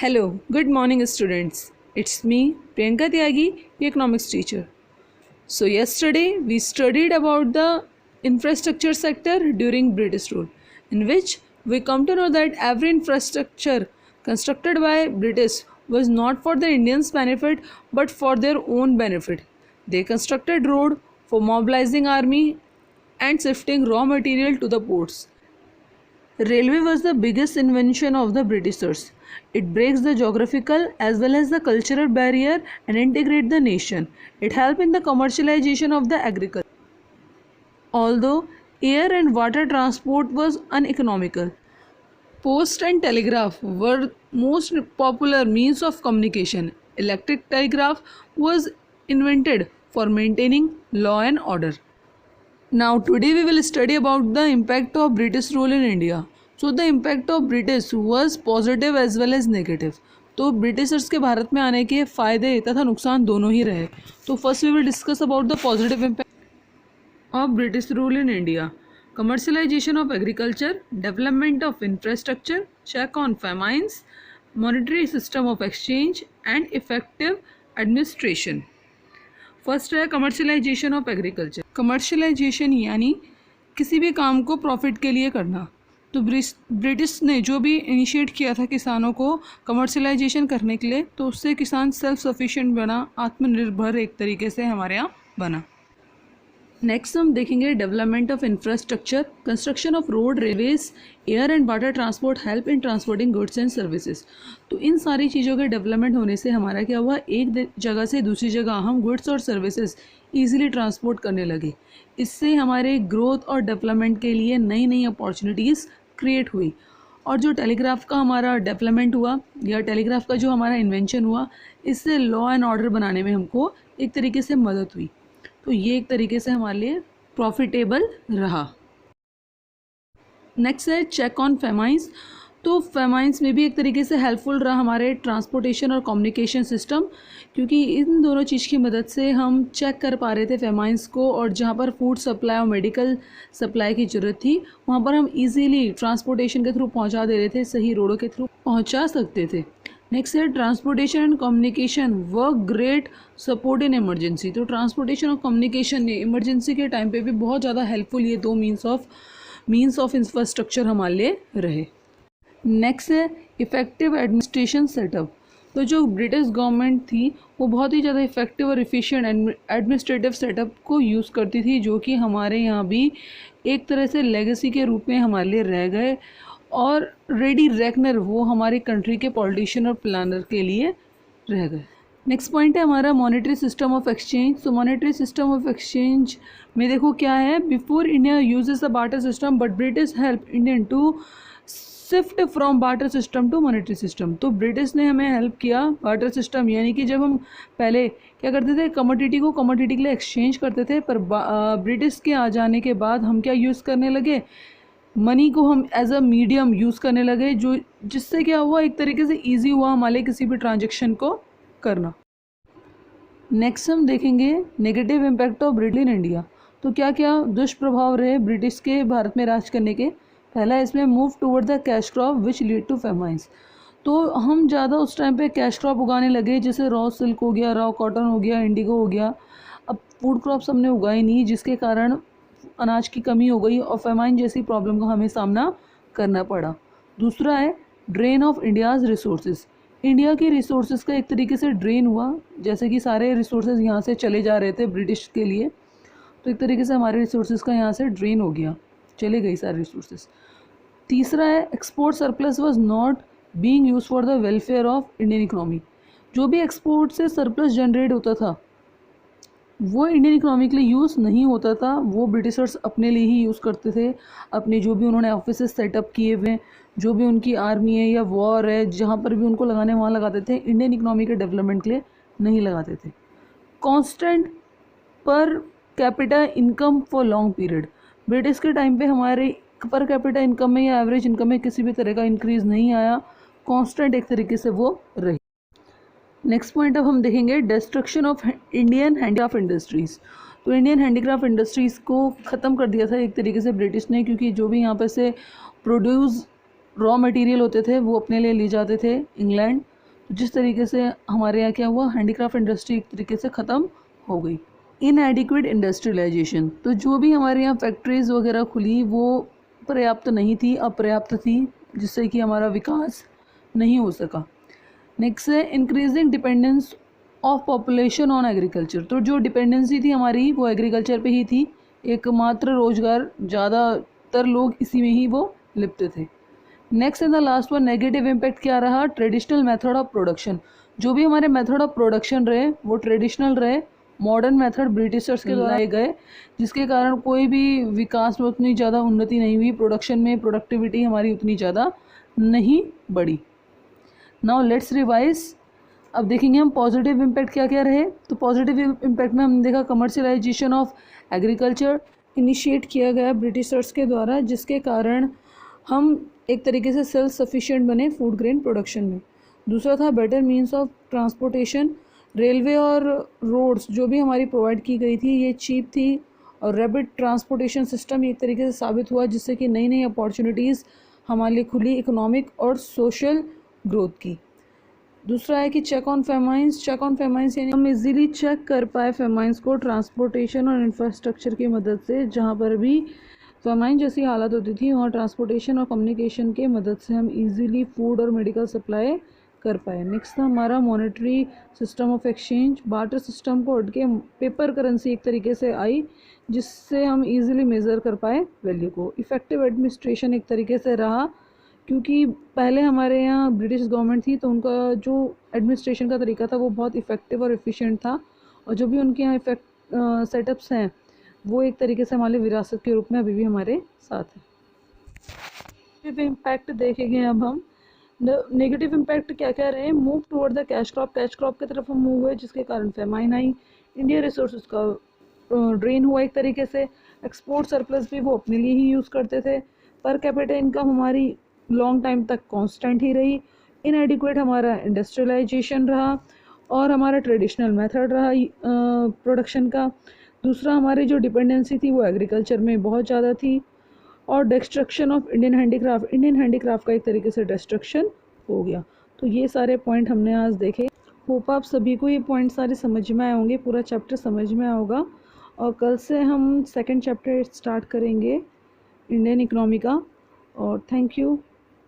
Hello, good morning, students. It's me, Priyanka Tyagi, your economics teacher. So, yesterday we studied about the infrastructure sector during British rule, in which we come to know that every infrastructure constructed by British was not for the Indians' benefit but for their own benefit. They constructed road for mobilizing army and shifting raw material to the ports. Railway was the biggest invention of the Britishers. It breaks the geographical as well as the cultural barrier and integrate the nation. It helped in the commercialization of the agriculture. Although air and water transport was uneconomical, post and telegraph were most popular means of communication. Electric telegraph was invented for maintaining law and order. Now today we will study about the impact of British rule in India. So the impact of British was positive as well as negative. तो Britishers के भारत में आने के फ़ायदे तथा नुकसान दोनों ही रहे. तो first we will discuss about the positive impact of British rule in India. Commercialization of agriculture, development of infrastructure, check on famines, monetary system of exchange and effective administration. First है कमर्शलाइजेशन ऑफ एग्रीकल्चर. कमर्शलाइजेशन यानी किसी भी काम को profit के लिए करना. तो ब्रिटिश ने जो भी इनिशिएट किया था किसानों को कमर्शलाइजेशन करने के लिए, तो उससे किसान सेल्फ सफिशिएंट बना, आत्मनिर्भर एक तरीके से हमारे यहाँ बना. नेक्स्ट हम देखेंगे development of infrastructure. Construction of road, railways, air and water transport help in transporting goods and services. तो इन सारी चीज़ों के डेवलपमेंट होने से हमारा क्या हुआ, एक जगह से दूसरी जगह हम गुड्स और सर्विसेज ईजिली ट्रांसपोर्ट करने लगे. इससे हमारे ग्रोथ और डेवलपमेंट के लिए नई नई अपॉर्चुनिटीज़ क्रिएट हुई. और जो टेलीग्राफ का हमारा डेवलपमेंट हुआ या टेलीग्राफ का जो हमारा इन्वेंशन हुआ, इससे लॉ एंड ऑर्डर बनाने में हमको एक तरीके से मदद हुई. तो ये एक तरीके से हमारे लिए प्रॉफिटेबल रहा. नेक्स्ट है चेक ऑन फेमाइंस. तो फेमाइंस में भी एक तरीके से हेल्पफुल रहा हमारे ट्रांसपोर्टेशन और कम्युनिकेशन सिस्टम, क्योंकि इन दोनों चीज़ की मदद से हम चेक कर पा रहे थे फेमाइंस को, और जहाँ पर फूड सप्लाई और मेडिकल सप्लाई की ज़रूरत थी वहाँ पर हम इजीली ट्रांसपोर्टेशन के थ्रू पहुँचा दे रहे थे, सही रोडों के थ्रू पहुँचा सकते थे. नेक्स्ट है transportation and communication work great support in emergency. तो ट्रांसपोर्टेशन और कम्युनिकेशन ने इमरजेंसी के टाइम पे भी बहुत ज़्यादा हेल्पफुल ये दो मीन्स ऑफ इंफ्रास्ट्रक्चर हमारे लिए रहे. नेक्स्ट है इफ़ेक्टिव एडमिनिस्ट्रेशन सेटअप. तो जो ब्रिटिश गवर्नमेंट थी वो बहुत ही ज़्यादा इफ़ेक्टिव और एफिशिएंट एडमिनिस्ट्रेटिव सेटअप को यूज़ करती थी, जो कि हमारे यहाँ भी एक तरह से लेगेसी के रूप में हमारे लिए रह गए. और रेडी रेकनर वो हमारी कंट्री के पॉलिटिशियन और प्लानर के लिए रह गए. नेक्स्ट पॉइंट है हमारा मॉनेटरी सिस्टम ऑफ एक्सचेंज. तो मॉनेटरी सिस्टम ऑफ एक्सचेंज में देखो क्या है, before India uses the barter system but British help Indian to shift from barter system to monetary system. तो ब्रिटिश ने हमें हेल्प किया बार्टर सिस्टम, यानी कि जब हम पहले क्या करते थे, कमोडिटी को कमोडिटी के लिए एक्सचेंज करते थे, पर ब्रिटिश के आ जाने के बाद हम क्या यूज़ करने लगे, मनी को हम एज अ मीडियम यूज़ करने लगे, जो जिससे क्या हुआ, एक तरीके से ईजी हुआ हमारे किसी भी ट्रांजेक्शन को करना. नेक्स्ट हम देखेंगे negative impact of British in India. तो क्या क्या दुष्प्रभाव रहे ब्रिटिश के भारत में राज करने के. पहला इसमें move toward the cash crop which lead to famines. तो हम ज़्यादा उस टाइम पे कैश क्रॉप उगाने लगे, जैसे रॉ सिल्क हो गया, रॉ कॉटन हो गया, इंडिगो हो गया. अब फूड क्रॉप्स हमने उगाए नहीं, जिसके कारण अनाज की कमी हो गई और फेमाइन जैसी प्रॉब्लम का हमें सामना करना पड़ा. दूसरा है drain of India's resources. India के रिसोर्सेज का एक तरीके से ड्रेन हुआ, जैसे कि सारे रिसोर्सेज यहाँ से चले जा रहे थे ब्रिटिश के लिए, तो एक तरीके से हमारे रिसोर्सेज का यहाँ से ड्रेन हो गया, चले गई सारे रिसोर्सेज. तीसरा है export surplus was not being use for the welfare of Indian economy. जो भी एक्सपोर्ट से सरप्लस जनरेट होता था वो इंडियन इकोनॉमी के लिए यूज़ नहीं होता था, वो ब्रिटिशर्स अपने लिए ही यूज़ करते थे. अपने जो भी उन्होंने ऑफिस सेटअप किए हुए, जो भी उनकी आर्मी है या वॉर है, जहाँ पर भी उनको लगाने वहाँ लगाते थे, इंडियन इकोनॉमी के डेवलपमेंट के लिए नहीं लगाते थे. Constant per capita income for long period. British के टाइम पे हमारे पर कैपिटा इनकम में या एवरेज इनकम में किसी भी तरह का इंक्रीज़ नहीं आया, कांस्टेंट एक तरीके से वो रही. नेक्स्ट पॉइंट अब हम देखेंगे destruction of Indian handicraft industries. तो इंडियन हैंडीक्राफ्ट इंडस्ट्रीज़ को ख़त्म कर दिया था एक तरीके से ब्रिटिश ने, क्योंकि जो भी यहाँ पर से प्रोड्यूस रॉ मटेरियल होते थे वो अपने लिए ले जाते थे इंग्लैंड। तो जिस तरीके से हमारे यहाँ क्या हुआ, हैंडीक्राफ्ट इंडस्ट्री एक तरीके से ख़त्म हो गई। इनएडिक्वेट इंडस्ट्रियलाइजेशन, तो जो भी हमारे यहाँ फैक्ट्रीज़ वगैरह खुली वो पर्याप्त नहीं थी, अपर्याप्त थी, जिससे कि हमारा विकास नहीं हो सका। नेक्स्ट है increasing dependence of population on agriculture, तो जो डिपेंडेंसी थी हमारी वो एग्रीकल्चर पे ही थी, एकमात्र रोजगार, ज़्यादातर लोग इसी में ही वो लिप्त थे। Next and the last one, negative impact क्या रहा, ट्रेडिशनल मेथड ऑफ प्रोडक्शन, जो भी हमारे मेथड ऑफ प्रोडक्शन रहे वो ट्रेडिशनल रहे, मॉडर्न मेथड ब्रिटिशर्स के द्वारा लाए गए, जिसके कारण कोई भी विकास में उतनी ज़्यादा उन्नति नहीं हुई, प्रोडक्शन में प्रोडक्टिविटी हमारी उतनी ज़्यादा नहीं बढ़ी। Now let's revise. अब देखेंगे हम पॉजिटिव इम्पैक्ट क्या क्या रहे। तो पॉजिटिव इम्पैक्ट में हमने देखा कमर्शियलाइजेशन ऑफ एग्रीकल्चर इनिशिएट किया गया ब्रिटिशर्स के द्वारा, जिसके कारण हम एक तरीके से सेल्फ सफिशिएंट बने फूड ग्रेन प्रोडक्शन में। दूसरा था better means of transportation, railway और रोड्स जो भी हमारी प्रोवाइड की गई थी ये चीप थी, और रैपिड ट्रांसपोर्टेशन सिस्टम एक तरीके से साबित हुआ, जिससे कि नई नई अपॉर्चुनिटीज़ हमारे लिए खुली इकोनॉमिक और सोशल ग्रोथ की। दूसरा है कि check on famines, check on famines यानी हम इजीली चेक कर पाए फेमाइंस को ट्रांसपोर्टेशन और इंफ्रास्ट्रक्चर की मदद से, जहाँ पर भी फेमाइन जैसी हालत होती थी वहाँ ट्रांसपोर्टेशन और कम्युनिकेशन के मदद से हम इजीली फूड और मेडिकल सप्लाई कर पाए। नेक्स्ट था हमारा monetary system of exchange, barter system को हट के पेपर करेंसी एक तरीके से आई, जिससे हम इजीली मेज़र कर पाए वैल्यू को। इफ़ेक्टिव एडमिनिस्ट्रेशन एक तरीके से रहा, क्योंकि पहले हमारे यहाँ ब्रिटिश गवर्नमेंट थी तो उनका जो एडमिनिस्ट्रेशन का तरीका था वो बहुत इफ़ेक्टिव और एफिशिएंट था, और जो भी उनके यहाँ सेटअप्स हैं वो एक तरीके से हमारे विरासत के रूप में अभी भी हमारे साथ है। नेगेटिव इम्पैक्ट देखेंगे अब हम। नेगेटिव इम्पैक्ट क्या क्या रहे, move toward the cash crop, cash crop की तरफ हम मूव हुए, जिसके कारण फेमाइन आई, इंडिया रिसोर्सेज का ड्रेन हुआ एक तरीके से, एक्सपोर्ट सरप्लस भी वो अपने लिए ही यूज़ करते थे, पर कैपिटल इनकम हमारी लॉन्ग टाइम तक कांस्टेंट ही रही, इनएडिक्वेट हमारा इंडस्ट्रियलाइजेशन रहा, और हमारा ट्रेडिशनल मेथड रहा प्रोडक्शन का। दूसरा हमारी जो डिपेंडेंसी थी वो एग्रीकल्चर में बहुत ज़्यादा थी, और destruction of Indian handicraft, Indian handicraft का एक तरीके से डिस्ट्रक्शन हो गया। तो ये सारे पॉइंट हमने आज देखे। होप आप सभी को ये पॉइंट सारे समझ में आए होंगे, पूरा चैप्टर समझ में आया होगा, और कल से हम सेकंड चैप्टर स्टार्ट करेंगे इंडियन इकोनॉमी का। और thank you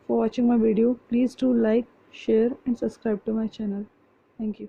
for watching my video, please do like, share and subscribe to my channel. Thank you.